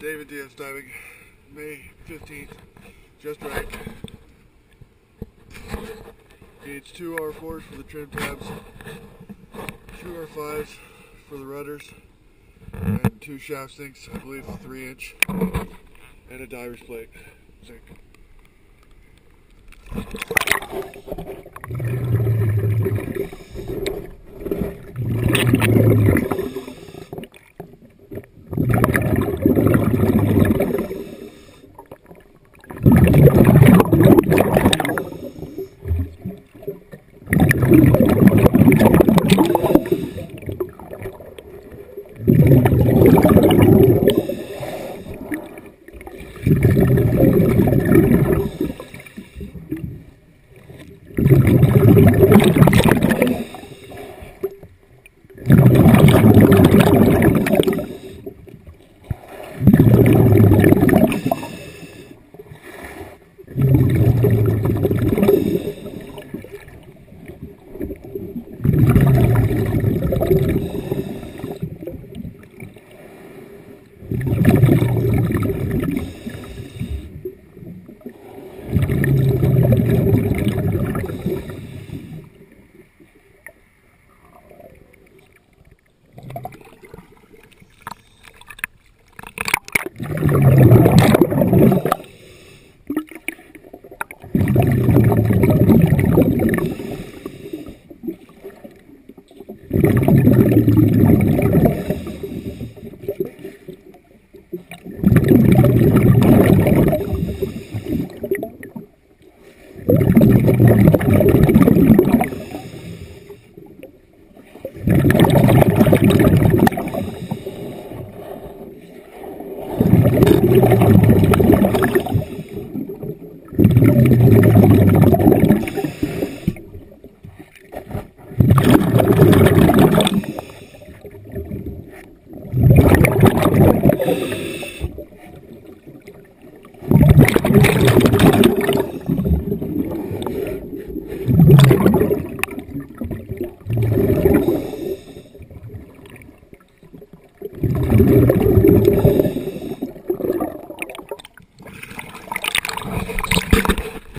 David Diaz Diving, May 15th, just right. Needs 2 R4s for the trim tabs, 2 R5s for the rudders, and 2 shaft sinks, I believe 3-inch, and a diver's plate sink.